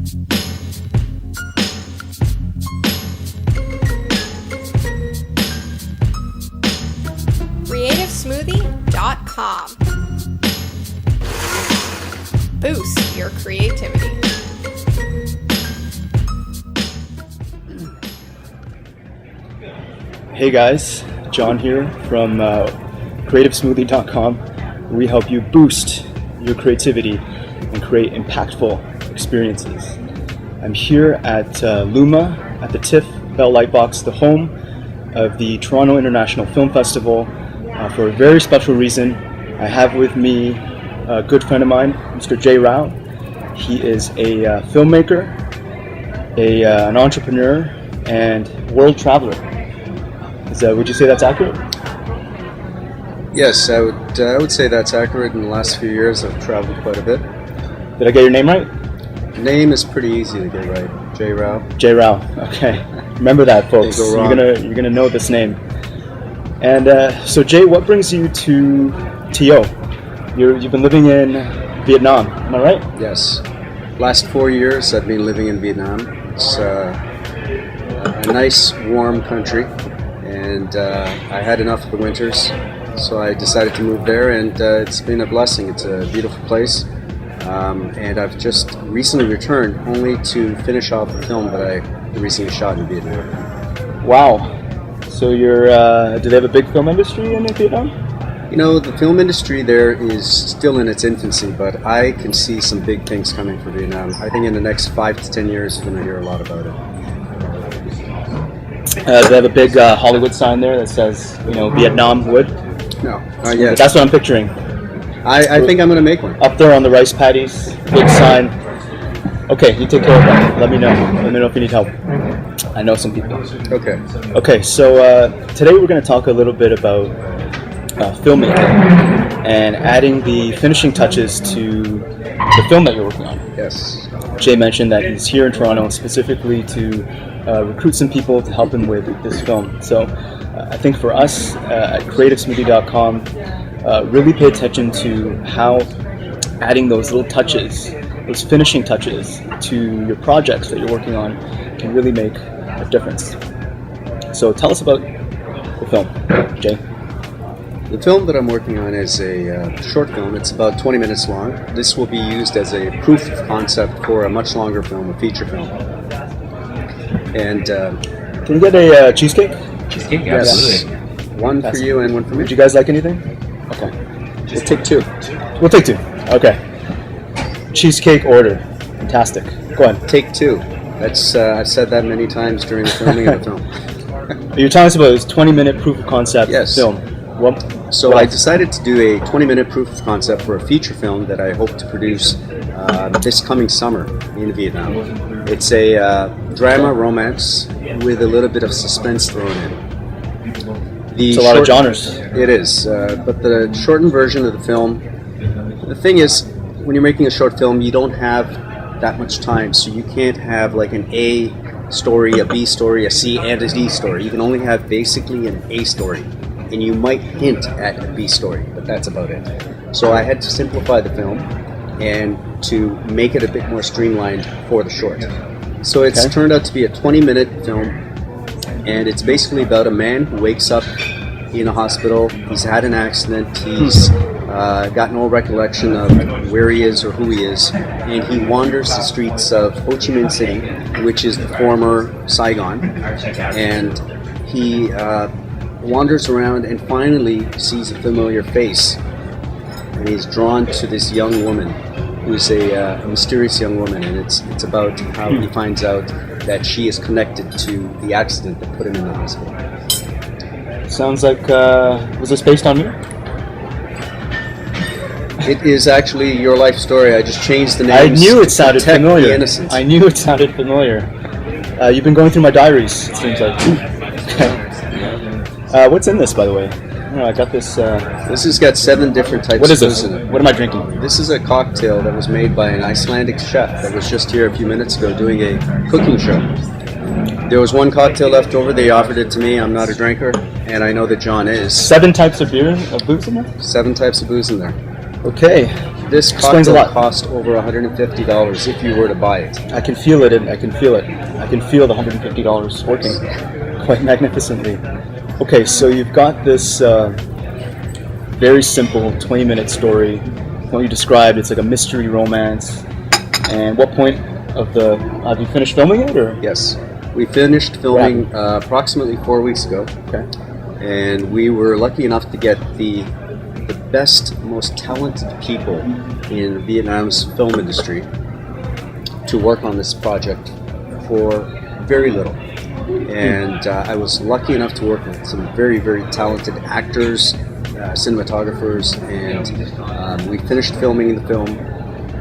CreativeSmoothie.com. Boost your creativity. Hey guys, John here from CreativeSmoothie.com. We help you boost your creativity and create impactful experiences. I'm here at Luma at the TIFF Bell Lightbox, the home of the Toronto International Film Festival, for a very special reason. I have with me a good friend of mine, Mr. Jay Rao. He is a filmmaker, an entrepreneur, and world traveler. Would you say that's accurate? Yes, I would say that's accurate. In the last few years, I've traveled quite a bit. Did I get your name right? Name is pretty easy to get right. Jay Rao. Jay Rao. Okay, remember that, folks. You're gonna know this name. And so, Jay, what brings you to TO? You've been living in Vietnam. Am I right? Yes. Last 4 years, I've been living in Vietnam. It's a nice, warm country, and I had enough of the winters, so I decided to move there, and it's been a blessing. It's a beautiful place. And I've just recently returned only to finish off a film that I recently shot in Vietnam. Wow. So do they have a big film industry in Vietnam? You know, the film industry there is still in its infancy, but I can see some big things coming for Vietnam. I think in the next 5 to 10 years, you're going to hear a lot about it. They have a big Hollywood sign there that says, Vietnam wood? No, not yet. That's what I'm picturing. I think I'm going to make one. Up there on the rice paddies, big sign. Okay, you take care of that. Let me know. Let me know if you need help. I know some people. Okay. Okay, so today we're going to talk a little bit about filmmaking and adding the finishing touches to the film that you're working on. Yes. Jay mentioned that he's here in Toronto specifically to recruit some people to help him with this film. So I think for us at CreativeSmoothie.com, really pay attention to how adding those little touches, those finishing touches to your projects that you're working on can really make a difference. So tell us about the film, Jay. The film that I'm working on is a short film. It's about 20 minutes long. This will be used as a proof of concept for a much longer film, a feature film. And can you get a cheesecake? Cheesecake, yes. Absolutely. One for you and one for me. Would you guys like anything? Okay. We'll take two. We'll take two. Okay. Cheesecake order. Fantastic. Go ahead. Take two. That's I've said that many times during the filming of the film. You're telling us about this 20-minute proof of concept film. So I decided to do a 20-minute proof of concept for a feature film that I hope to produce this coming summer in Vietnam. It's a drama romance with a little bit of suspense thrown in. It's a lot of genres. It is, but the shortened version of the film, the thing is, when you're making a short film, you don't have that much time, so you can't have like an A story, a B story, a C, and a D story. You can only have basically an A story, and you might hint at a B story, but that's about it. So I had to simplify the film and to make it a bit more streamlined for the short. So it's turned out to be a 20-minute film, and it's basically about a man who wakes up in a hospital. He's had an accident. He's got no recollection of where he is or who he is, and he wanders the streets of Ho Chi Minh City, which is the former Saigon, and he wanders around and finally sees a familiar face, and he's drawn to this young woman who's a mysterious young woman, and it's about how he finds out that she is connected to the accident that put him in the hospital. Sounds like, was this based on you? It is actually your life story. I just changed the names. I knew it sounded familiar. The innocence. I knew it sounded familiar. You've been going through my diaries, it seems like. What's in this, by the way? I got this. This has got 7 different types. What is of this? in it. What am I drinking? This is a cocktail that was made by an Icelandic chef that was just here a few minutes ago doing a cooking show. There was one cocktail left over. They offered it to me. I'm not a drinker, and I know that John is. 7 types of booze in there? 7 types of booze in there. Okay. This Explains a cocktail lot. cost over $150 if you were to buy it. I can feel it. I can feel it. I can feel the $150 working quite magnificently. Okay, so you've got this very simple 20-minute story. What you described, it's like a mystery romance. And what point of the have you finished filming it, or? Yes, we finished filming approximately 4 weeks ago. Okay. And we were lucky enough to get the best, most talented people in Vietnam's film industry to work on this project for very little. And I was lucky enough to work with some very, very talented actors, cinematographers, and we finished filming the film.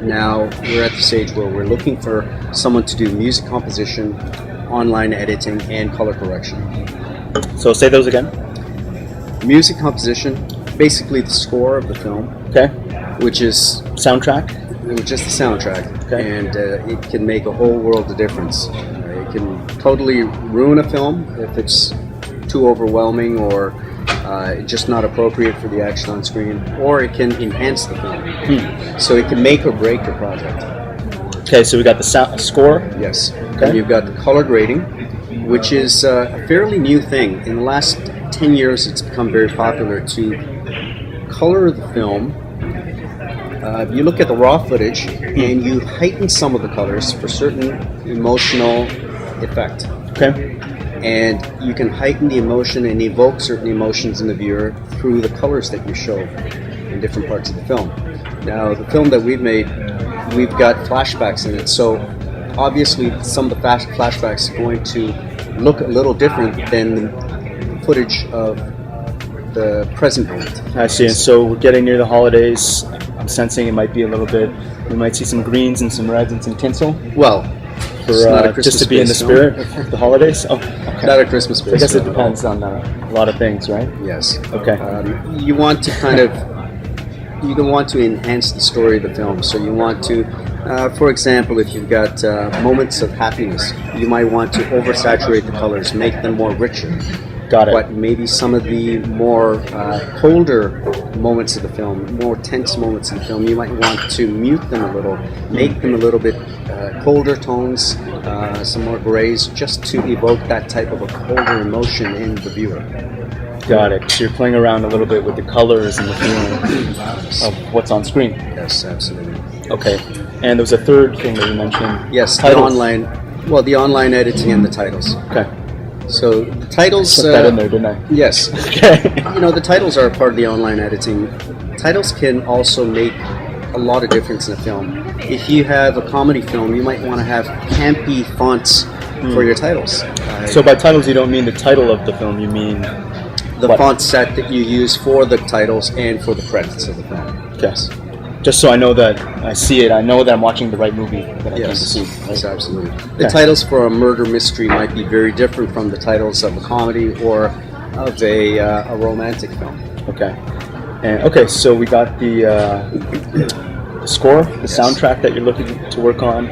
Now we're at the stage where we're looking for someone to do music composition, online editing, and color correction. So say those again. Music composition, basically the score of the film, Okay. which is Soundtrack. just the soundtrack, Okay. and it can make a whole world of difference. It can totally ruin a film if it's too overwhelming or just not appropriate for the action on screen, or it can enhance the film. So it can make or break the project. Okay, so we got the score. Yes. Okay. And you've got the color grading, which is a fairly new thing. In the last 10 years, it's become very popular to color the film. You look at the raw footage and you heighten some of the colors for certain emotional effect. Okay. And you can heighten the emotion and evoke certain emotions in the viewer through the colors that you show in different parts of the film. Now, the film that we've made, we've got flashbacks in it, so obviously some of the flashbacks are going to look a little different than the footage of the present moment. I see. And so we're getting near the holidays. I'm sensing it might be a little bit. We might see some greens and some reds and some tinsel Well, it's not a for Christmas just to be in the film. spirit of the holidays. Oh, okay. Not a Christmas I guess film it at all. depends on a lot of things, right? Yes. Okay. You want to you can want to enhance the story of the film. So you want to, for example, if you've got moments of happiness, you might want to oversaturate the colors, make them more richer. Got it. But maybe some of the more colder moments of the film, more tense moments in the film, you might want to mute them a little, make them a little bit colder tones, some more grays, just to evoke that type of a colder emotion in the viewer. Got it. So you're playing around a little bit with the colors and the feeling of what's on screen. Yes, absolutely. Okay. And there was a third thing that you mentioned. Yes, Titles. the online editing and the titles. Okay. So the titles. Put that in there, didn't I? Yes. Okay. The titles are part of the online editing. Titles can also make a lot of difference in a film. If you have a comedy film, you might want to have campy fonts for your titles. So by titles, you don't mean the title of the film. You mean The what? font set that you use for the titles and for the credits of the film. Yes. Just so I know that I see it, I know that I'm watching the right movie that I came to Yes, see. yes, absolutely. The Okay. titles for a murder mystery might be very different from the titles of a comedy or of a romantic film. Okay. And okay, so we got the score, the soundtrack that you're looking to work on,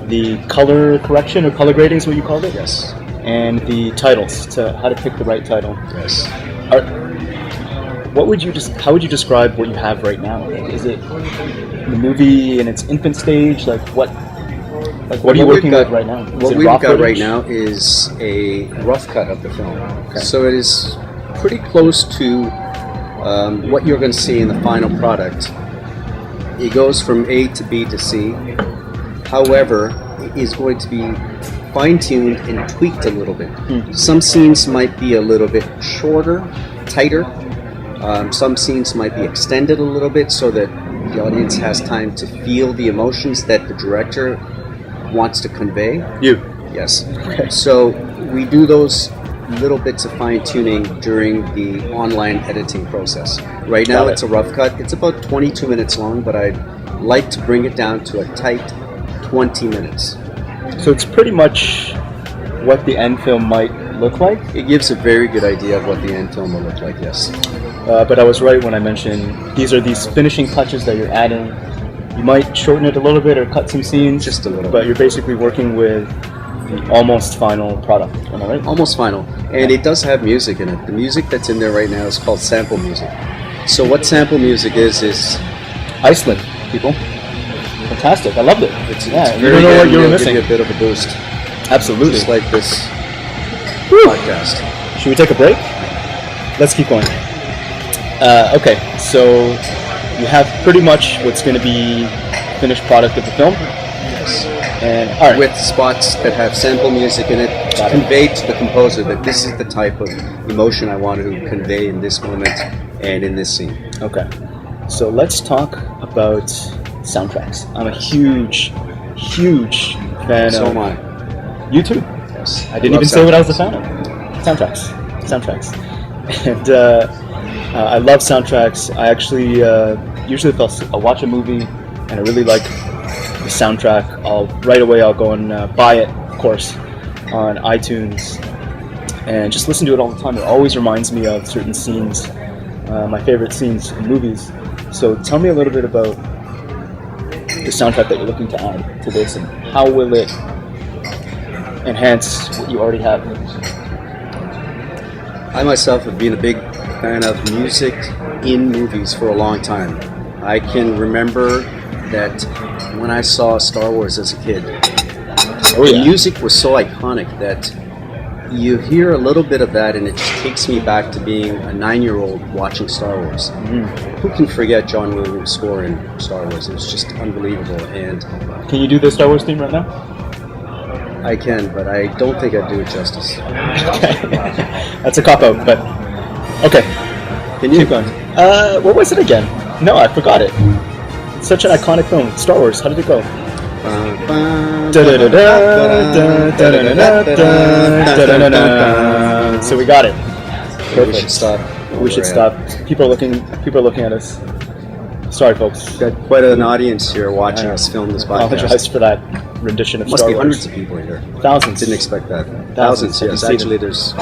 the color correction or color grading is what you called it? Yes, And the titles, to how to pick the right title. yes. How would you describe what you have right now? Like, is it the movie in its infant stage? What are you working with right now? Is What it we've raw got right footage? now is a rough cut of the film. Okay. So it is pretty close to what you're going to see in the final product. It goes from A to B to C. However, it is going to be fine-tuned and tweaked a little bit. Some scenes might be a little bit shorter, tighter. Some scenes might be extended a little bit so that the audience has time to feel the emotions that the director wants to convey. You. Yes. Okay. So we do those little bits of fine-tuning during the online editing process. Right now Got it. it's a rough cut. It's about 22 minutes long, but I'd like to bring it down to a tight 20 minutes. So it's pretty much what the end film might look like. It gives a very good idea of what the end film will look like, yes. But I was right when I mentioned these are these finishing touches that you're adding. You might shorten it a little bit or cut some scenes. Just a little. But you're basically working with the almost final product. Am I right? Almost final. And it does have music in it. The music that's in there right now is called sample music. So what sample music is Iceland. people. Fantastic. I loved it. It's you very don't know good, what you were it'll missing. Give you a bit of a boost, Absolutely. just like this Whew. podcast. Should we take a break? Let's keep going. Okay, so you have pretty much what's going to be finished product of the film. Yes. And all right. With spots that have sample music in it to Got it. convey to the composer that this is the type of emotion I want to convey in this moment and in this scene. Okay, so let's talk about soundtracks. I'm a huge fan So of. am I. You too. Yes. I didn't Love even say what I was a soundtracks. fan of. Soundtracks. And I love soundtracks. I actually usually if I'll watch a movie and I really like the soundtrack, I'll go and buy it, of course, on iTunes, and just listen to it all the time. It always reminds me of certain scenes, my favorite scenes in movies. So tell me a little bit about the soundtrack that you're looking to add to this, and how will it enhance what you already have? I myself have been a big fan of music in movies for a long time. I can remember that when I saw Star Wars as a kid, the music was so iconic that you hear a little bit of that and it just takes me back to being a 9-year-old watching Star Wars. Who can forget John Williams' score in Star Wars? It was just unbelievable. And Can you do the Star Wars theme right now? I can, but I don't think I'd do it justice. That's a cop-out, but okay. Can you? Keep going. What was it again? No, I forgot it. It's such an iconic film. Star Wars, how did it go? So we got it. We should stop. We should stop. People are looking at us. Sorry, folks. We've got quite an audience here watching us film this I apologize podcast. for that rendition of Must Star be Wars. hundreds of people here. Thousands. Didn't expect that. Thousands, Thousands, yes. I can see Actually, there's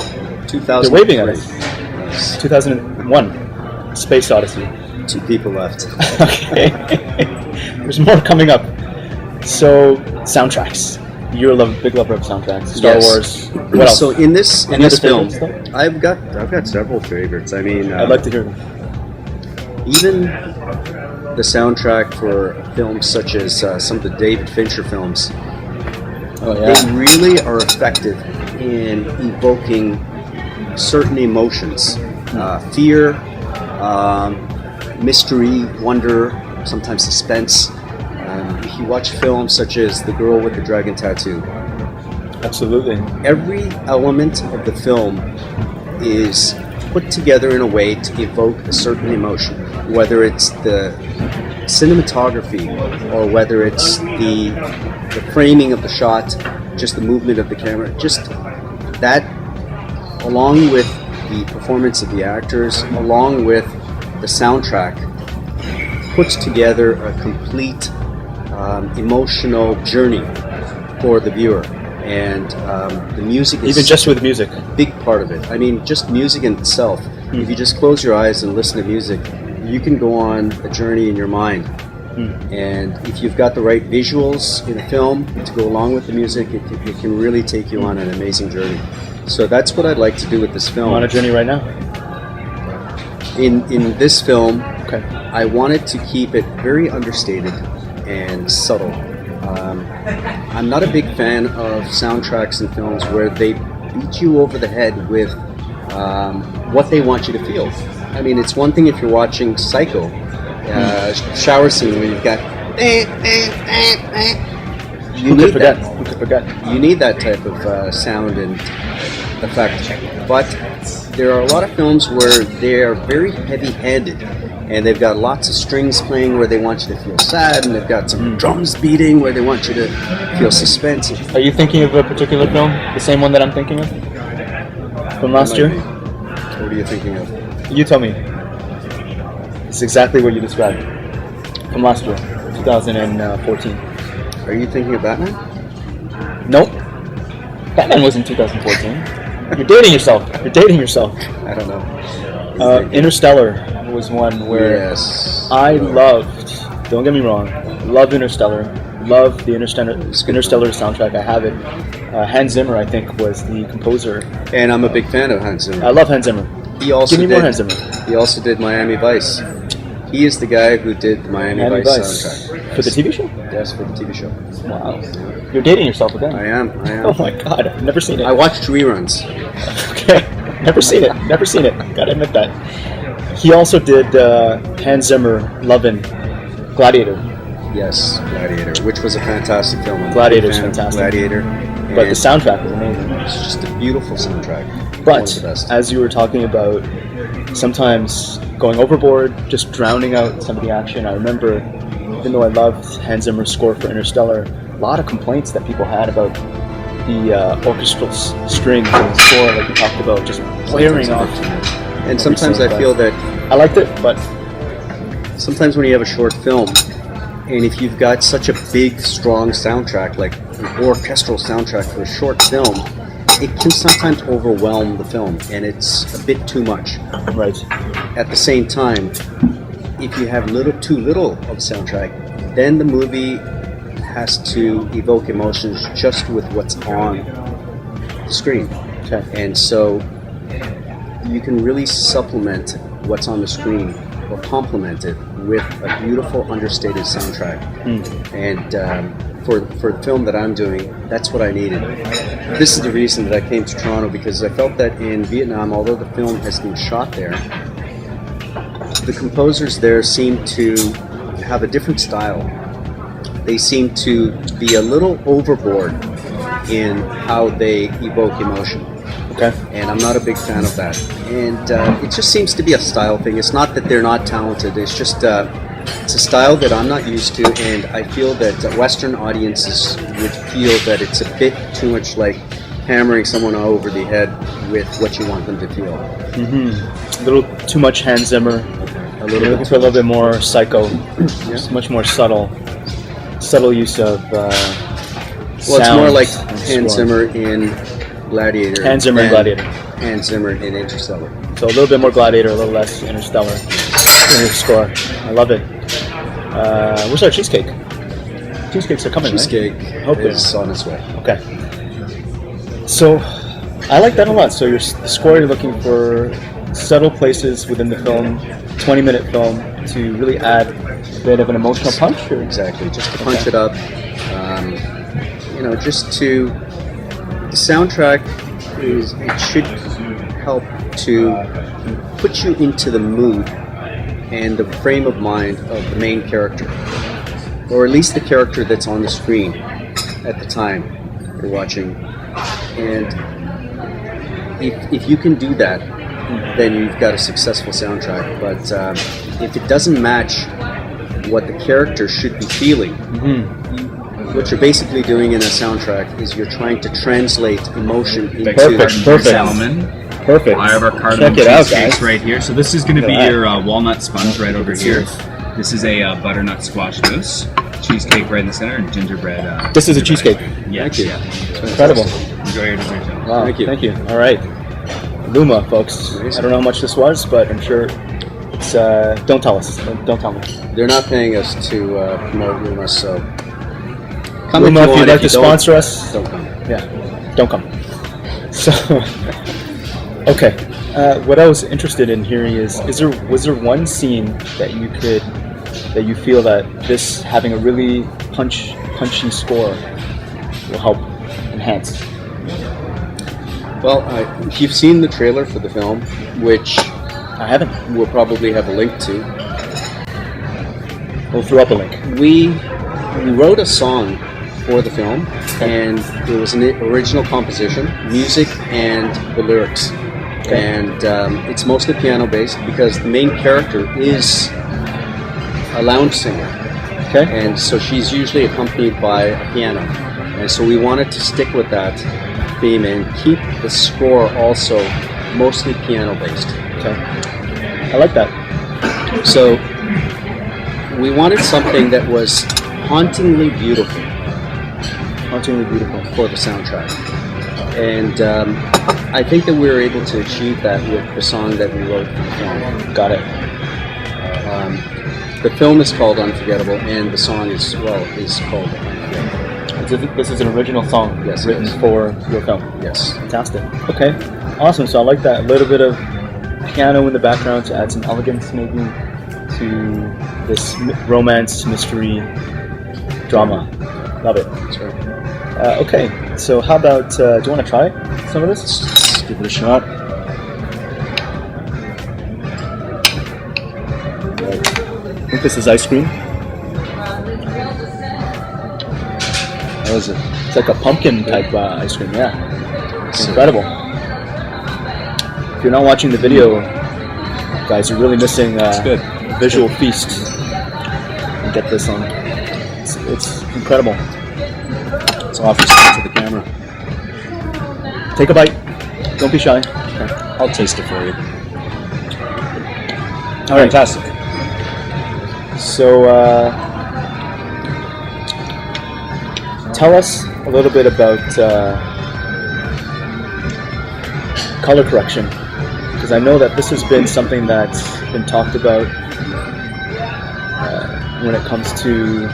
2,000. They're waving at us. Yes. 2001, Space Odyssey. 2 people left. Okay. There's more coming up. So, soundtracks. You're a big lover of soundtracks. Star Yes. Wars. What else? So in this Any other film, favorites, I've got several favorites. I mean, I'd like to hear them. even the soundtrack for films such as some of the David Fincher films. Oh, They really are effective in evoking certain emotions, fear, mystery, wonder, sometimes suspense. If you watch films such as The Girl with the Dragon Tattoo, Absolutely. every element of the film is put together in a way to evoke a certain emotion, whether it's the cinematography or whether it's the framing of the shot, just the movement of the camera, just that, along with the performance of the actors, along with the soundtrack, puts together a complete emotional journey for the viewer. And the music is Even just with music. a big part of it. I mean, just music in itself. If you just close your eyes and listen to music, you can go on a journey in your mind. And if you've got the right visuals in a film to go along with the music, it can really take you on an amazing journey. So that's what I'd like to do with this I'm film. on a journey right now. In this film, Okay. I wanted to keep it very understated and subtle. I'm not a big fan of soundtracks in films where they beat you over the head with what they want you to feel. I mean, it's one thing if you're watching Psycho, shower scene where you've got Who could forget? Who could forget? you need that type of sound and effect. But there are a lot of films where they are very heavy-handed, and they've got lots of strings playing where they want you to feel sad, and they've got some drums beating where they want you to feel suspense. Are you thinking of a particular film? The same one that I'm thinking of? From last year? What are you thinking of? You tell me. It's exactly what you described. From last year, 2014. Are you thinking of Batman? Nope. Batman was in 2014. You're dating yourself. You're dating yourself. I don't know. Interstellar was one where Yes. I loved, don't get me wrong, love Interstellar. Love the Interstellar soundtrack. I have it. Hans Zimmer, I think, was the composer. And I'm a big fan of Hans Zimmer. I love Hans Zimmer. He also Give me more Hans Zimmer. He also did Miami Vice. He is the guy who did the Miami Vice soundtrack. For the TV show? Yes, for the TV show. Wow. You're dating yourself again. I am. Oh my god, I've never seen it. I watched reruns. Okay, never seen it. Gotta admit that. He also did Hans Zimmer, Lovin', Gladiator. Yes, Gladiator, which was a fantastic film. Gladiator's fantastic. Gladiator. But the soundtrack was amazing. It's just a beautiful soundtrack. But One of the best. as you were talking about sometimes going overboard, just drowning out some of the action, I remember, even though I loved Hans Zimmer's score for Interstellar, a lot of complaints that people had about the orchestral strings and the score, like you talked about, just blaring off. And sometimes I feel that I liked it, but sometimes when you have a short film, and if you've got such a big, strong soundtrack, like an orchestral soundtrack for a short film, it can sometimes overwhelm the film, and it's a bit too much. right. At the same time, if you have too little of soundtrack, then the movie has to evoke emotions just with what's on the screen. Okay. And so you can really supplement what's on the screen or complement it with a beautiful, understated soundtrack. And for the film that I'm doing, that's what I needed. This is the reason that I came to Toronto, because I felt that in Vietnam, although the film has been shot there, the composers there seem to have a different style. They seem to be a little overboard in how they evoke emotion. Okay. And I'm not a big fan of that. And it just seems to be a style thing. It's not that they're not talented. It's just it's a style that I'm not used to, and I feel that Western audiences would feel that it's a bit too much like hammering someone over the head with what you want them to feel. A little too much Hans Zimmer. You're looking for a little bit more psycho. Just much more subtle use of Well, it's more like Hans Zimmer in Gladiator. Hans Zimmer in Gladiator. Hans Zimmer in Interstellar. So a little bit more Gladiator, a little less Interstellar in your score. I love it. Where's our cheesecake? Cheesecakes are coming, Cheesecake right? is on its way. Okay. So I like that a lot. So the score, you're looking for subtle places within the film, 20-minute film, to really add a bit of an emotional punch? Or? Exactly, just to punch it up. Just to... The soundtrack it should help to put you into the mood and the frame of mind of the main character, or at least the character that's on the screen at the time you're watching. And if you can do that, then you've got a successful soundtrack. But if it doesn't match what the character should be feeling, what you're basically doing in a soundtrack is you're trying to translate emotion into... Perfect. Perfect. I have our cardamom cheesecakes right here. So this is going to be your walnut sponge right over here. This is a butternut squash mousse. Cheesecake right in the center, and gingerbread. This is a cheesecake. Yes. Thank you. Yeah. Incredible. Enjoy your dessert, John. Wow. Thank you. All right. Luma, folks. I don't know how much this was, but I'm sure it's... don't tell us. Don't tell me. They're not paying us to promote Luma, so... Come Luma, if want. you'd like to you don't, sponsor us, don't come. yeah, don't come. So, okay. What I was interested in hearing is was there one scene that you feel that this having a really punchy score will help enhance? Well, if you've seen the trailer for the film, which I haven't. we'll probably have a link to, We'll throw up a link. we wrote a song for the film, and it was an original composition, music and the lyrics. Okay. And it's mostly piano based because the main character is a lounge singer. Okay. And so she's usually accompanied by a piano. And so we wanted to stick with that theme and keep the score also mostly piano based. Okay. I like that. So we wanted something that was hauntingly beautiful Hauntingly beautiful. for the soundtrack. And I think that we were able to achieve that with the song that we wrote for the film. Got it. The film is called Unforgettable, and the song is called Unforgettable. This is an original song Yes, it written is. for your film. Yes. Fantastic. Okay. Awesome. So I like that. A little bit of piano in the background to add some elegance maybe to this romance, mystery, drama. Love it. That's right. Okay, so how about, do you want to try some of this? Let's give it a shot. I think this is ice cream. How is it? It's like a pumpkin type ice cream, yeah. It's incredible. If you're not watching the video, guys, you're really missing a visual feast. Get this on. It's incredible. It's offer to the camera. Take a bite. Don't be shy. I'll taste it for you. All right. Fantastic. So, tell us a little bit about color correction, because I know that this has been something that's been talked about when it comes to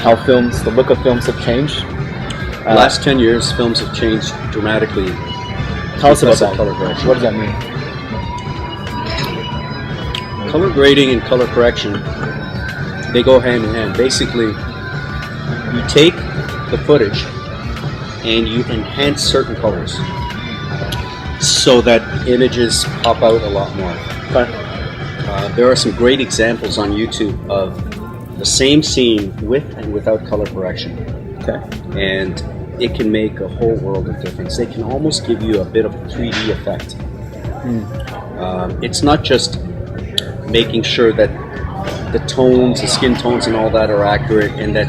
how films, the look of films have changed. The last 10 years, films have changed dramatically. Tell us about because of that. color correction. What does that mean? Color grading and color correction, they go hand in hand. Basically, you take the footage and you enhance certain colors so that images pop out a lot more. Okay. There are some great examples on YouTube of the same scene with and without color correction. Okay. And it can make a whole world of difference. They can almost give you a bit of a 3D effect. It's not just making sure that the tones, the skin tones and all that are accurate and that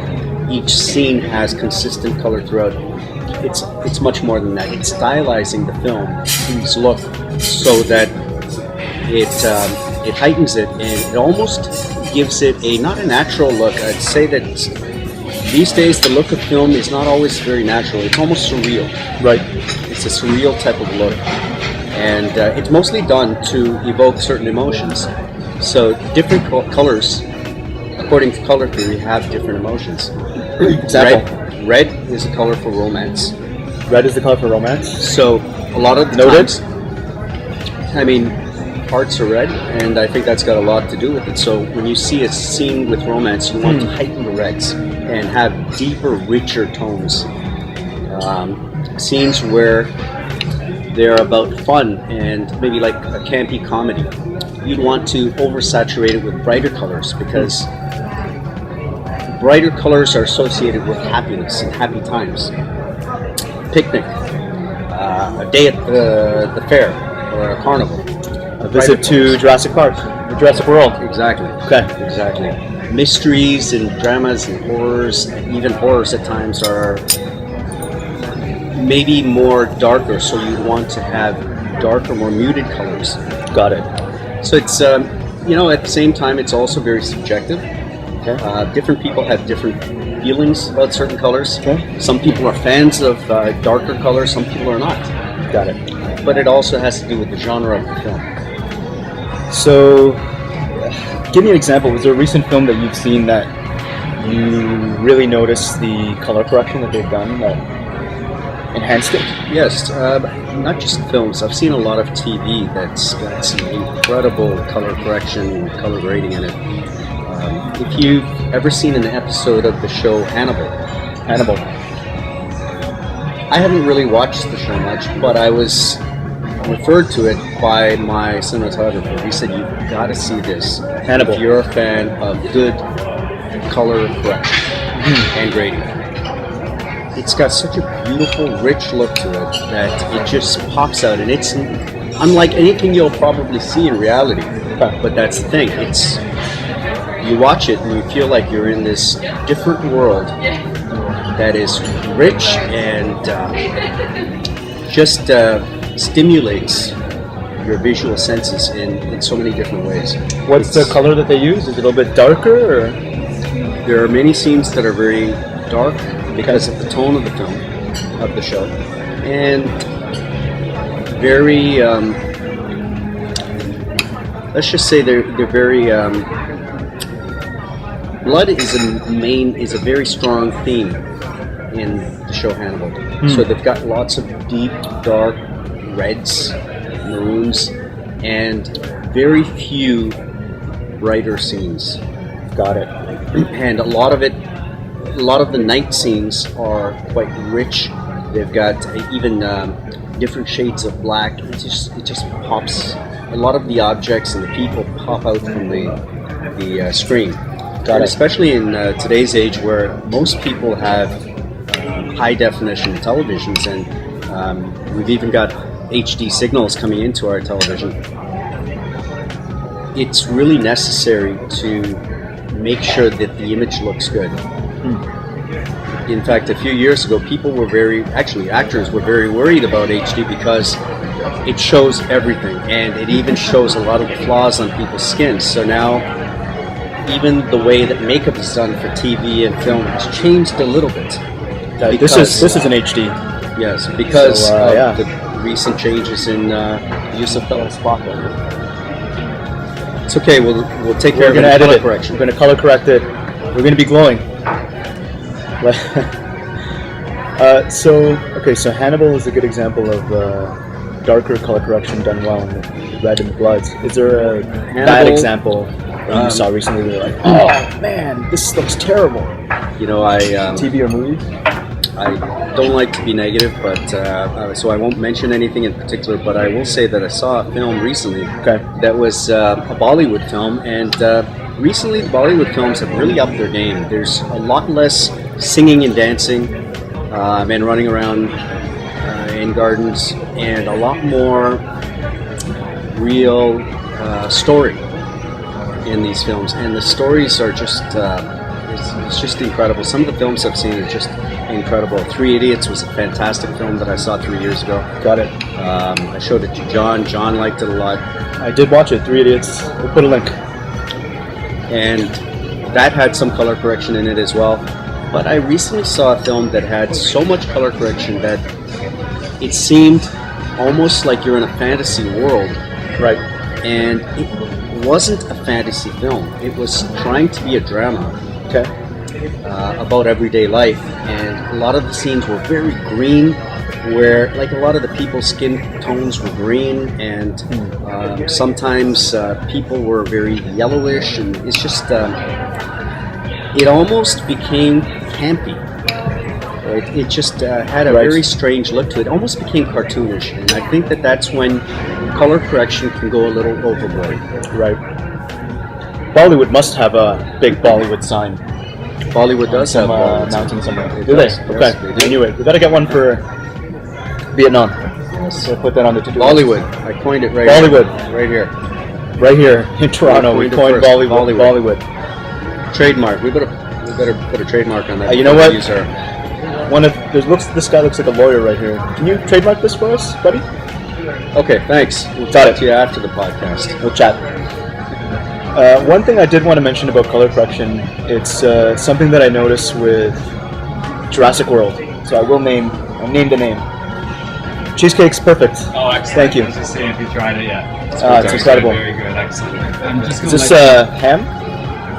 each scene has consistent color throughout. It's much more than that. It's stylizing the film's look so that it heightens it and it almost gives it not a natural look. I'd say that these days the look of film is not always very natural. It's almost surreal. Right. It's a surreal type of look. And it's mostly done to evoke certain emotions. So different colors, according to color theory, have different emotions. Example. Red is a color for romance. Red is the color for romance. So a lot of the times, I mean, hearts are red, and I think that's got a lot to do with it. So when you see a scene with romance, you want to heighten the reds and have deeper, richer tones. Scenes where they're about fun and maybe like a campy comedy, you'd want to oversaturate it with brighter colors because brighter colors are associated with happiness and happy times. Picnic, a day at the fair or a carnival. A visit to Jurassic Park, the Jurassic World. Exactly. Okay. Exactly. Mysteries and dramas and horrors, even horrors at times, are maybe more darker, so you want to have darker, more muted colors. Got it. So it's, at the same time, it's also very subjective. Okay. Different people have different feelings about certain colors. Okay. Some people are fans of darker colors, some people are not. Got it. But it also has to do with the genre of the film. So, give me an example. Was there a recent film that you've seen that you really noticed the color correction that they've done that enhanced it? Yes, not just films. I've seen a lot of TV that's got some incredible color correction, color grading in it. If you've ever seen an episode of the show Hannibal, I haven't really watched the show much, but I was referred to it by my cinematographer. He said, "You've got to see this, Hannibal. if you're a fan of good color correction and grading." It's got such a beautiful, rich look to it that it just pops out, and it's unlike anything you'll probably see in reality. But that's the thing. You watch it and you feel like you're in this different world that is rich and just stimulates your visual senses in so many different ways. What's the color that they use? Is it a little bit darker? Or? There are many scenes that are very dark because of the tone of the film, of the show, and very, let's just say they're very, blood is a very strong theme in the show Hannibal. So they've got lots of deep, dark reds, maroons, and very few brighter scenes. Got it. And a lot of the night scenes are quite rich. They've got even different shades of black. It just pops. A lot of the objects and the people pop out from the screen. And especially in today's age, where most people have high definition televisions, and we've even got HD signals coming into our television. It's really necessary to make sure that the image looks good. In fact, a few years ago, actors were very worried about HD because it shows everything, and it even shows a lot of the flaws on people's skins. So now, even the way that makeup is done for TV and film has changed a little bit. This is an HD. Yes, because of the recent changes in use of color spot. It's okay. We'll take care of the color correction. We're going to color correct it. We're going to be glowing. So Hannibal is a good example of darker color correction done well in the red and the bloods. Is there a bad example that you saw recently where you're like, oh man, this looks terrible? TV or movie? I don't like to be negative, but so I won't mention anything in particular, but I will say that I saw a film recently that was a Bollywood film, and recently the Bollywood films have really upped their game. There's a lot less singing and dancing and running around in gardens, and a lot more real story in these films, and the stories are just it's just incredible. Some of the films I've seen are just incredible. 3 Idiots was a fantastic film that I saw 3 years ago. Got it. I showed it to John. John liked it a lot. I did watch it, 3 Idiots. We'll put a link. And that had some color correction in it as well. But I recently saw a film that had so much color correction that it seemed almost like you're in a fantasy world. Right. And it wasn't a fantasy film. It was trying to be a drama. Okay. About everyday life, and a lot of the scenes were very green, where like a lot of the people's skin tones were green, and sometimes people were very yellowish, and it's just it almost became campy. It just had a very strange look to it. It almost became cartoonish, and I think that's when color correction can go a little overboard. Right. Bollywood must have a big Bollywood sign. Bollywood does have mountain somewhere. Do they? Okay. Yes, anyway, we got to get one for Vietnam. So put that on the to-do list. Bollywood. I coined it right Bollywood. Here. Right here in Toronto, we coined Bollywood. Trademark. We better put a trademark on that. You know what? This guy looks like a lawyer right here. Can you trademark this for us, buddy? Okay, thanks. We'll talk to you after the podcast. We'll chat. One thing I did want to mention about color correction, it's something that I noticed with Jurassic World. So I named a name. Cheesecake's perfect. Oh, excellent. Thank you. I was just saying if you tried it yet. It's incredible. Very good, excellent. I'm just Is this ham?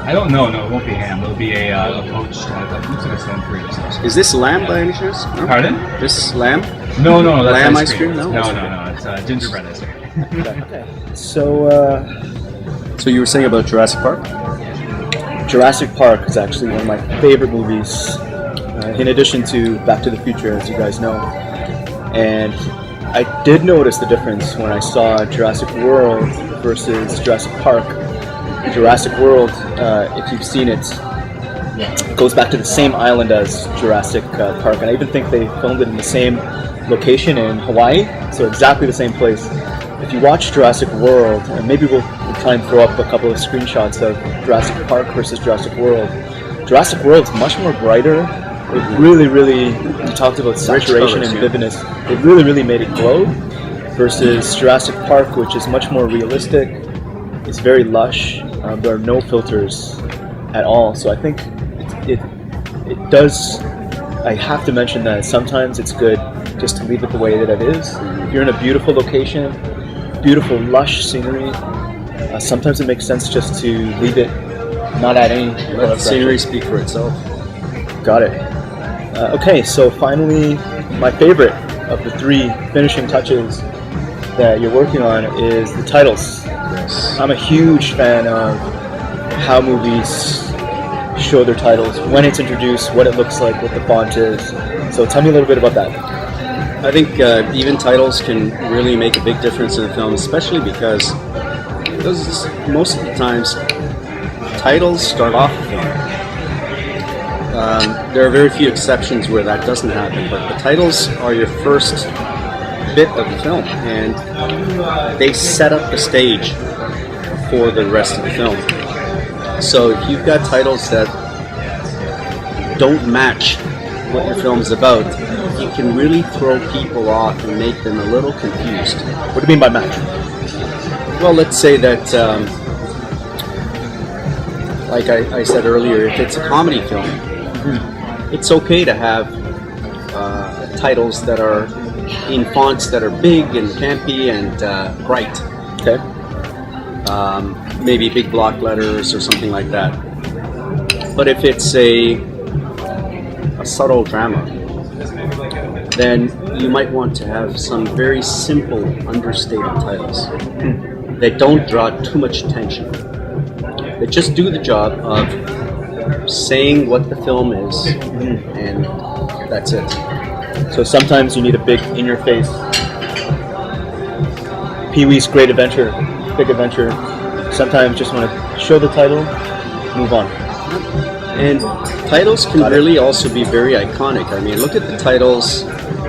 I don't know. No, it won't be ham. It'll be a poached. It looks like a stone fruit. Is this lamb by any chance? No? Pardon? This is lamb? No, that's lamb ice cream. No, it's gingerbread ice cream. Okay. So you were saying about Jurassic Park? Jurassic Park is actually one of my favorite movies, in addition to Back to the Future, as you guys know. And I did notice the difference when I saw Jurassic World versus Jurassic Park. Jurassic World, if you've seen it, goes back to the same island as Jurassic Park, and I even think they filmed it in the same location in Hawaii, so exactly the same place. If you watch Jurassic World, and maybe we'll try and throw up a couple of screenshots of Jurassic Park versus Jurassic World. Jurassic World is much more brighter. It really, you talked about saturation and vividness. It really made it glow. Versus Jurassic Park, which is much more realistic. It's very lush. There are no filters at all. So I think it does. I have to mention that sometimes it's good just to leave it the way that it is. If you're in a beautiful location, beautiful lush scenery, sometimes it makes sense just to leave it, not add any. Let the scenery speak for itself. Got it. Okay, so finally, my favorite of the 3 finishing touches that you're working on is the titles. Yes. I'm a huge fan of how movies show their titles, when it's introduced, what it looks like, what the font is. So tell me a little bit about that. I think even titles can really make a big difference in a film, especially because most of the times titles start off the film. There are very few exceptions where that doesn't happen, but the titles are your first bit of the film, and they set up the stage for the rest of the film. So if you've got titles that don't match what your film is about, you can really throw people off and make them a little confused. What do you mean by match? Well, let's say that, like I said earlier, if it's a comedy film, it's okay to have titles that are in fonts that are big and campy and bright. Okay. Maybe big block letters or something like that. But if it's a subtle drama, then you might want to have some very simple, understated titles that don't draw too much attention. That just do the job of saying what the film is, and that's it. So sometimes you need a big in-your-face Pee-wee's Great Adventure, Big Adventure. Sometimes just want to show the title, move on. And titles can really also be very iconic. I mean, look at the titles,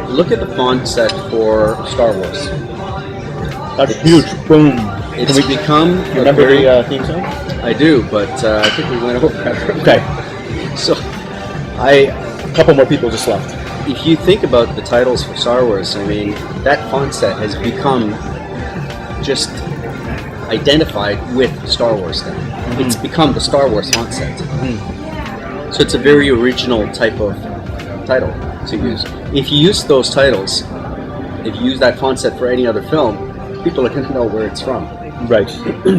look at the font set for Star Wars. That's huge. Boom. It's become... You remember the theme song? I do, but I think we went over that. Okay. So, A couple more people just left. if you think about the titles for Star Wars, I mean, that font set has become just identified with Star Wars now. It's become the Star Wars font set. So it's a very original type of title to use. If you use those titles, if you use that font set for any other film, people are going to know where it's from. Right.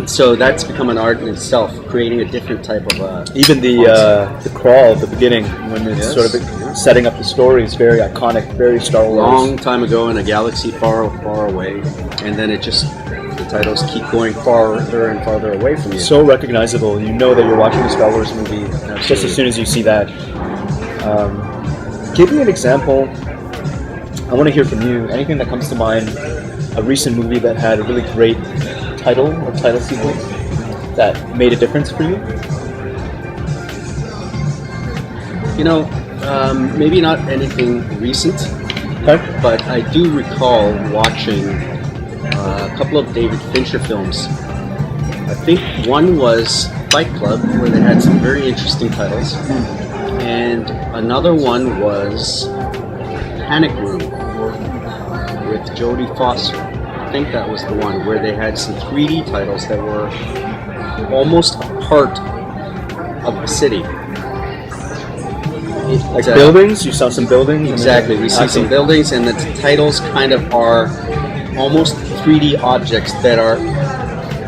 So that's become an art in itself, creating a different type of even the crawl at the beginning, when it's sort of setting up the story, is very iconic, very Star Wars. Long time ago in a galaxy far, far away, and then the titles keep going farther and farther away from you. So recognizable. You know that you're watching a Star Wars movie just as soon as you see that. Give me an example. I want to hear from you. Anything that comes to mind, a recent movie that had a really great title or title sequence that made a difference for you? You know, maybe not anything recent, Okay. but I do recall watching a couple of David Fincher films. I think one was Fight Club, where they had some very interesting titles, and another one was Panic Room with Jodie Foster. I think that was the one where they had some 3D titles that were almost a part of the city. Like buildings? You saw some buildings? Exactly. We see some buildings, and the titles kind of are almost 3D objects that are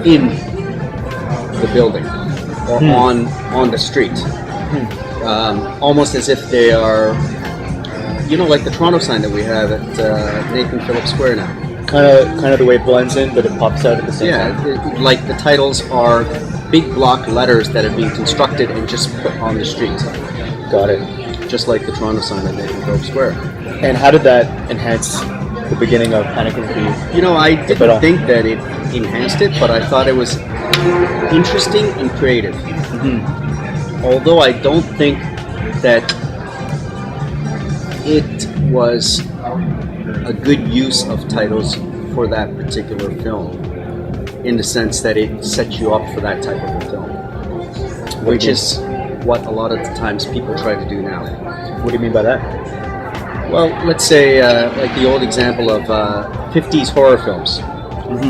in the building or on the street. Almost as if they are, like the Toronto sign that we have at Nathan Phillips Square now. Kind of the way it blends in, but it pops out at the same time. Yeah, like the titles are big block letters that have been constructed and just put on the street. Got it. Just like the Toronto sign at Nathan Phillips Square. And how did that enhance the beginning of Panic Room for you? I didn't think that it enhanced it, but I thought it was interesting and creative. Although I don't think that it was a good use of titles for that particular film, in the sense that it sets you up for that type of a film, which is what a lot of the times people try to do now. What do you mean by that? Well, let's say like the old example of 50s horror films.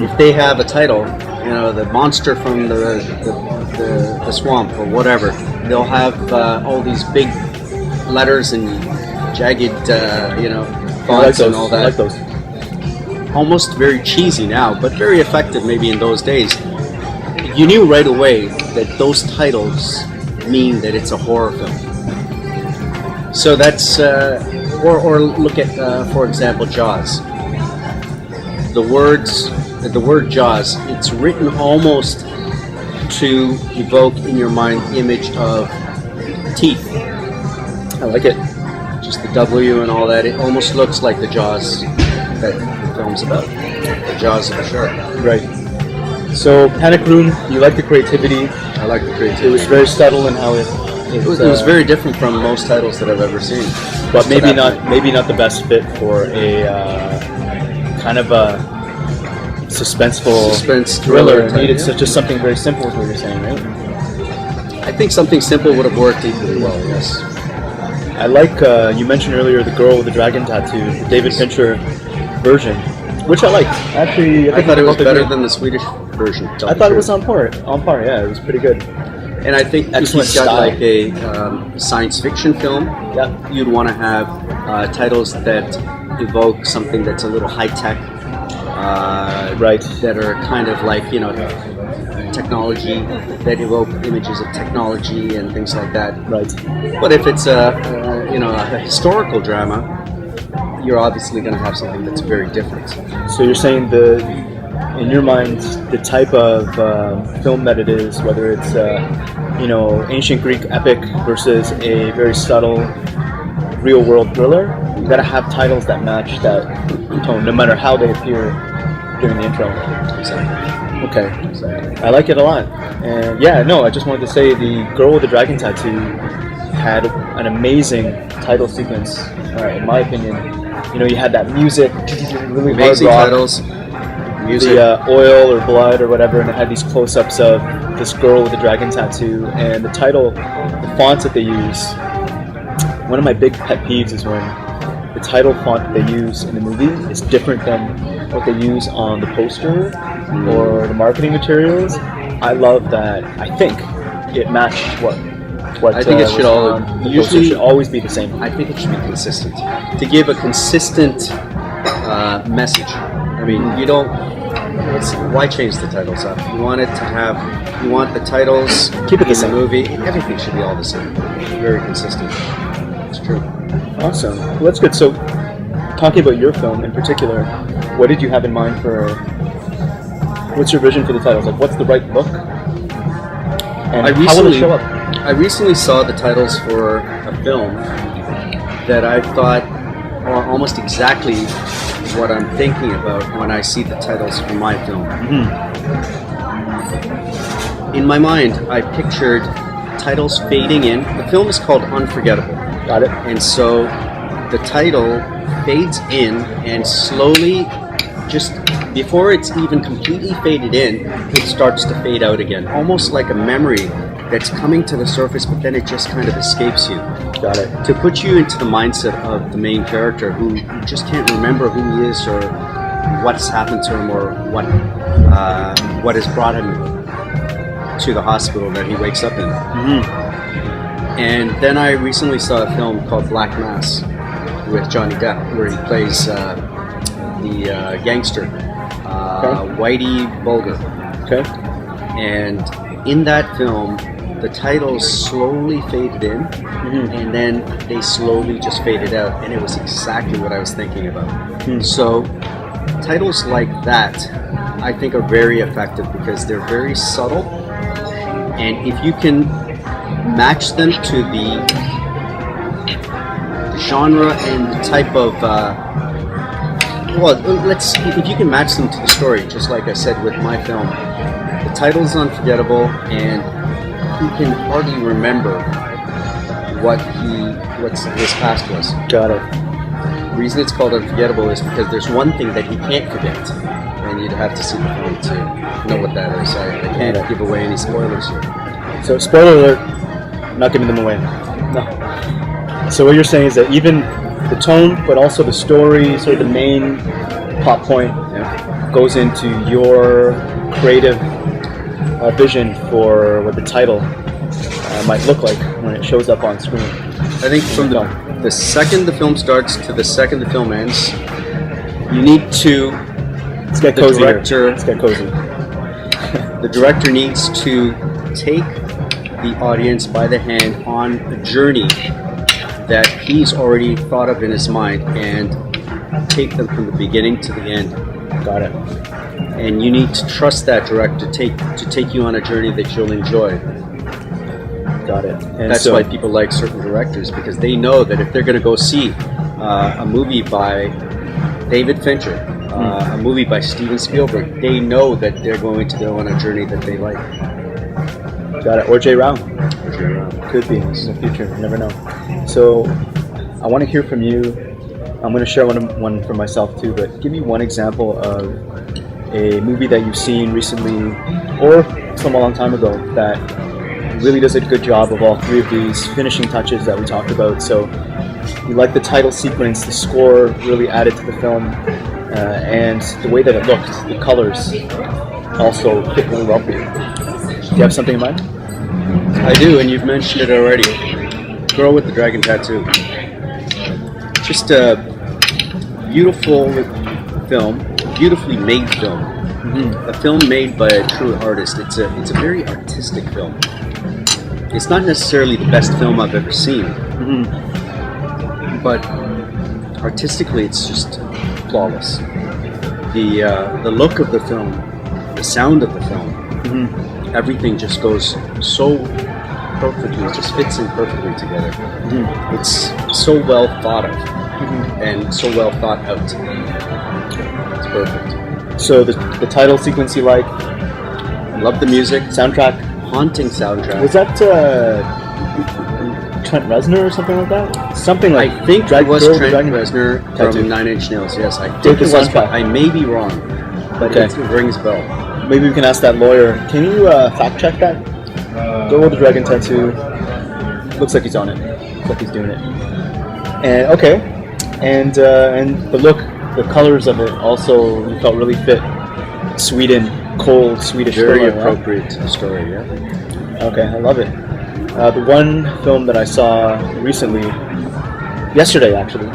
If they have a title, the monster from the swamp or whatever, they'll have all these big letters and jagged, fonts and all that. I like those. Almost very cheesy now, but very effective maybe in those days. You knew right away that those titles mean that it's a horror film. So that's, or look at, for example, Jaws. The word Jaws, it's written almost to evoke in your mind the image of teeth. I like it. Just the W and all that. It almost looks like the Jaws that the film's about. The Jaws of a shark. Right. So Panic Room, you like the creativity. I like the creativity. It was very subtle in how it was very different from most titles that I've ever seen. But maybe not the best fit for a kind of a suspense thriller. It needed just something very simple, is what you're saying, right? I think something simple would have worked equally well, yes. I like, you mentioned earlier, the girl with the dragon tattoo, the David Fincher version, which I liked. Actually, I thought it was better than the Swedish version. I thought it was on par, yeah, it was pretty good. And I think if you've got like a science fiction film, you'd want to have titles that evoke something that's a little high-tech, right? That are kind of like, technology, that evoke images of technology and things like that. Right. But if it's a historical drama, you're obviously going to have something that's very different. So you're saying in your mind, the type of film that it is, whether it's ancient Greek epic versus a very subtle real world thriller, you got to have titles that match that tone, no matter how they appear during the intro. Exactly. Okay, I like it a lot. And I just wanted to say the girl with the dragon tattoo had an amazing title sequence, in my opinion. You had that music, really amazing hard rock, titles, music, the oil or blood or whatever, and it had these close-ups of this girl with the dragon tattoo. And the title, the fonts that they use, one of my big pet peeves is when the title font that they use in the movie is different than what they use on the poster or the marketing materials. I love that. I think it matched what I think it should should always be the same. I think it should be consistent. To give a consistent message. I mean, you don't. Why change the titles up? You want it to have. You want the titles. Keep it the same. The movie. Everything should be all the same. Very consistent. It's true. Awesome. Well, that's good. So, talking about your film in particular, what did you have in mind for? What's your vision for the titles? Like, what's the right look? And how will it show up? I recently saw the titles for a film that I thought are almost exactly what I'm thinking about when I see the titles for my film. Mm-hmm. In my mind, I pictured titles fading in. The film is called Unforgettable. Got it. And so the title fades in and slowly, just before it's even completely faded in, it starts to fade out again. Almost like a memory that's coming to the surface, but then it just kind of escapes you. Got it. To put you into the mindset of the main character who just can't remember who he is or what's happened to him or what has brought him to the hospital that he wakes up in. Mm-hmm. And then I recently saw a film called Black Mass with Johnny Depp, where he plays the gangster, Whitey Bulger. Okay. And in that film, the titles slowly faded in, and then they slowly just faded out, and it was exactly what I was thinking about. So titles like that, I think, are very effective because they're very subtle, and if you can match them to the genre and the type of if you can match them to the story, just like I said with my film, the title's unforgettable, and he can hardly remember what his past was. Got it. The reason it's called Unforgettable is because there's one thing that he can't forget, and you'd have to see the film to know what that is. I can't give away any spoilers here. So, spoiler alert, I'm not giving them away. No. So what you're saying is that even the tone, but also the story, sort of the main plot point, goes into your creative vision for what the title might look like when it shows up on screen. I think from the second the film starts to the second the film ends, you need to. Let's get cozy here. Let's get cozy. The director needs to take the audience by the hand on a journey that he's already thought of in his mind and take them from the beginning to the end. Got it. and you need to trust that director to take you on a journey that you'll enjoy. Got it. And that's why people like certain directors, because they know that if they're going to go see a movie by David Fincher, a movie by Steven Spielberg, they know that they're going to go on a journey that they like. Got it. Or Jay Rao. Jay Rao. Could be in the future. You never know. So I want to hear from you. I'm going to share one for myself too, but give me one example of a movie that you've seen recently or from a long time ago that really does a good job of all three of these finishing touches that we talked about. So you like the title sequence, the score really added to the film, and the way that it looked, the colors also fit really well for you. Do you have something in mind? I do, and you've mentioned it already. Girl with the Dragon Tattoo. Just a beautiful film, beautifully made film. A film made by a true artist. It's a very artistic film. It's not necessarily the best film I've ever seen, but artistically it's just flawless. The look of the film, the sound of the film, everything just goes so perfectly, it just fits in perfectly together. It's so well thought of and so well thought out. It's perfect. So the title sequence you like? I love the music. Soundtrack? Haunting soundtrack. Was that Trent Reznor or something like that? Something like I think it was Trent Reznor from Nine Inch Nails. Yes, I think it was. I may be wrong, but it rings a bell. Maybe we can ask that lawyer. Can you fact check that? Girl with the Dragon Tattoo. Looks like he's on it. Looks like he's doing it. And the look, the colors of it also you felt really fit. Sweden. Cold Swedish very thriller, appropriate to the story. Yeah. Okay, I love it. The one film that I saw recently, yesterday actually,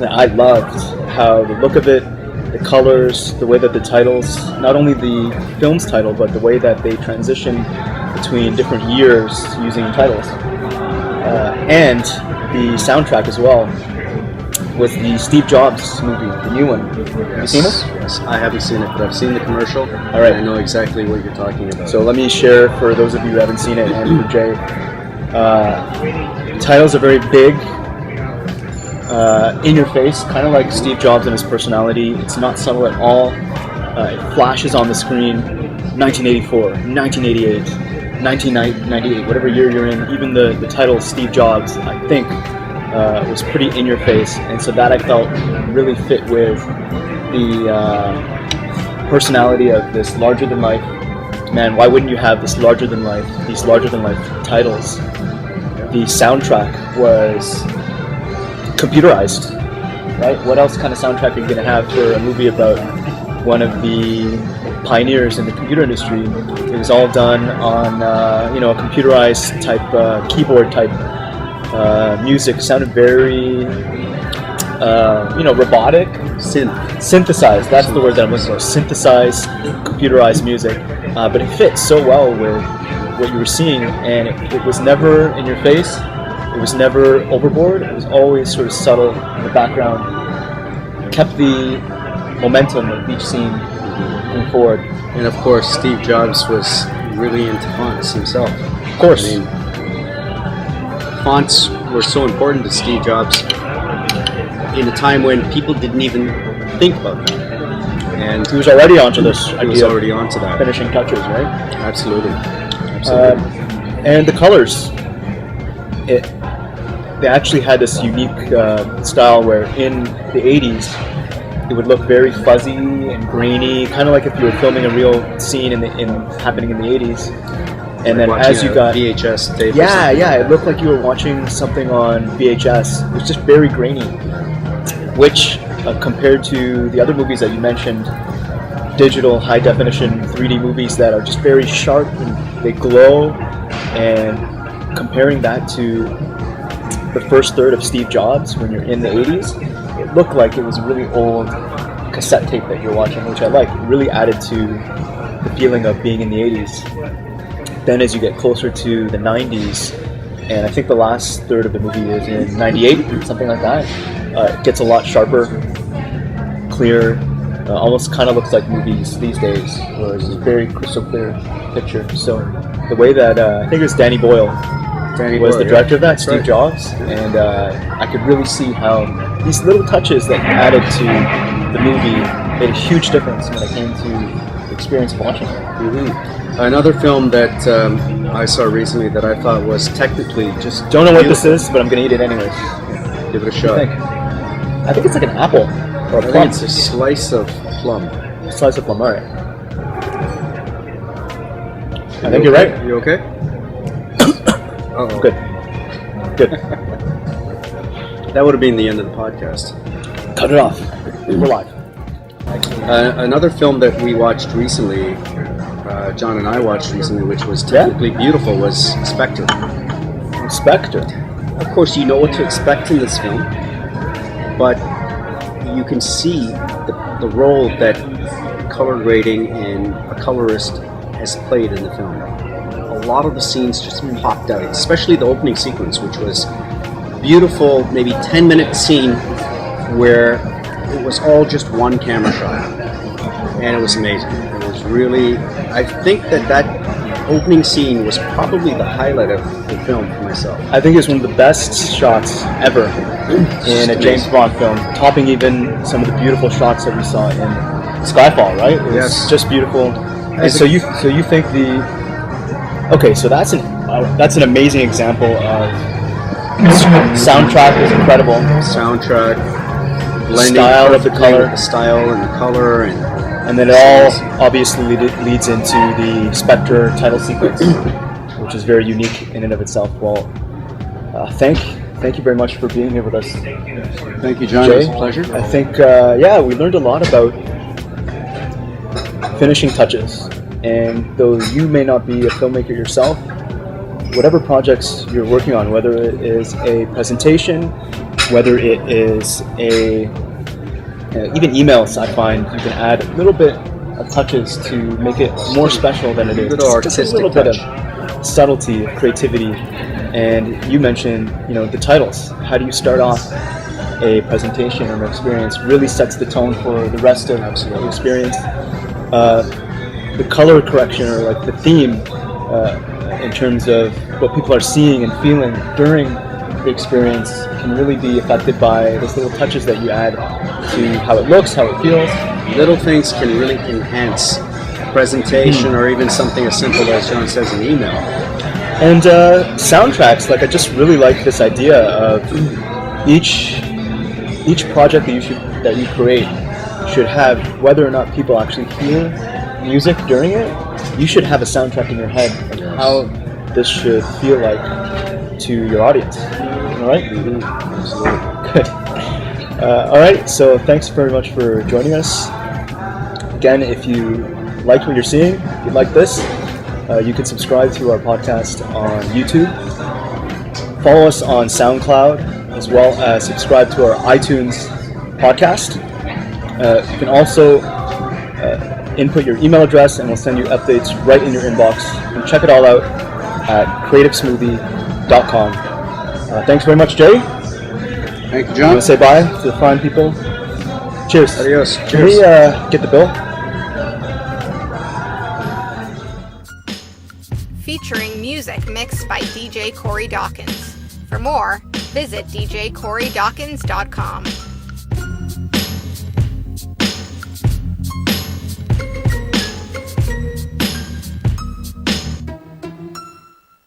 that I loved how the look of it, the colors, the way that the titles, not only the film's title, but the way that they transition between different years using titles, and the soundtrack as well. Was the Steve Jobs movie, the new one. Have you seen it? Yes, I haven't seen it, but I've seen the commercial. All right. And I know exactly what you're talking about. So let me share for those of you who haven't seen it, and for Jay. Titles are very big, in your face, kind of like Steve Jobs and his personality. It's not subtle at all. It flashes on the screen. 1984, 1988, 1998, whatever year you're in. Even the title Steve Jobs, I think, was pretty in your face, and so that I felt really fit with the personality of this larger than life man. Why wouldn't you have these larger than life titles? The soundtrack was computerized, right? What else kind of soundtrack are you going to have for a movie about one of the pioneers in the computer industry? It was all done on a computerized type keyboard type music. Sounded very robotic. Synthesized, that's the word that I'm looking for. Synthesized, computerized music, but it fits so well with what you were seeing, and it was never in your face, it was never overboard, it was always sort of subtle in the background, kept the momentum of each scene moving forward. And of course, Steve Jobs was really into fonts himself. Of course. I mean, fonts were so important to Steve Jobs in a time when people didn't even think about that. And he was already onto this idea. He was already onto that. Finishing touches, right? Absolutely. And the colors. They actually had this unique style where in the 80s it would look very fuzzy and grainy, kind of like if you were filming a real scene happening in the 80s. And then as you got VHS tape, it looked like you were watching something on VHS. It was just very grainy, which compared to the other movies that you mentioned, digital high definition 3D movies that are just very sharp and they glow, and comparing that to the first third of Steve Jobs when you're in the 80s, it looked like it was a really old cassette tape that you're watching, which I like. It really added to the feeling of being in the 80s. Then as you get closer to the 90s, and I think the last third of the movie is in 98, something like that, it gets a lot sharper, clearer, almost kind of looks like movies these days, where it's a very crystal clear picture. So the way that I think it was Danny Boyle was the director of that, That's Steve right. Jobs, and I could really see how these little touches that added to the movie made a huge difference when it came to the experience of watching it. Another film that I saw recently that I thought was technically just Don't know what this beautiful. is, but I'm gonna eat it anyways. Give it a What do you shot. think? I think it's like an apple or a I plum. think it's a slice of plum. Slice of plum. All right. I think you're right. You okay? Uh-oh. Good. Good. That would have been the end of the podcast. Cut it off. We're live. Another film that we watched recently, John and I watched recently, which was technically beautiful, was Spectre. Spectre. Of course, you know what to expect in this film, but you can see the role that color grading and a colorist has played in the film. A lot of the scenes just popped out, especially the opening sequence, which was beautiful, maybe 10-minute scene where it was all just one camera shot, and it was amazing. It was really, I think that opening scene was probably the highlight of the film for myself. I think it's one of the best shots ever in a James Bond film, topping even some of the beautiful shots that we saw in Skyfall. Right? It was Yes. just beautiful. And so you think so that's an amazing example of soundtrack is incredible. Soundtrack, blending Style of the perfectly color. with the style and the color, And then it all obviously leads into the Spectre title sequence, which is very unique in and of itself. Well, thank you very much for being here with us, thank you, John. Jay. It was a pleasure. I think, we learned a lot about finishing touches. And though you may not be a filmmaker yourself, whatever projects you're working on, whether it is a presentation, whether it is even emails, I find you can add a little bit of touches to make it more special than it is. Little Just a artistic little bit touch. of subtlety, of creativity. And you mentioned, the titles. How do you start off a presentation or an experience? Really sets the tone for the rest of the experience. The color correction, or like the theme, in terms of what people are seeing and feeling during the experience, can really be affected by those little touches that you add to how it looks, how it feels. Little things can really enhance presentation, or even something as simple as John says, an email. And soundtracks, like I just really like this idea of each project that you create should have, whether or not people actually hear music during it, you should have a soundtrack in your head of how this should feel like to your audience. All right? Good. All right, so thanks very much for joining us. Again, if you like what you're seeing, if you like this, you can subscribe to our podcast on YouTube. Follow us on SoundCloud, as well as subscribe to our iTunes podcast. You can also input your email address, and we'll send you updates right in your inbox. And check it all out at creativesmoothie.com. Thanks very much, Jay. Thank you, You John. want to say bye to the fine people? Cheers. Adios. Can we get the bill? Featuring music mixed by DJ Corey Dawkins. For more, visit djcorey.dawkins.com.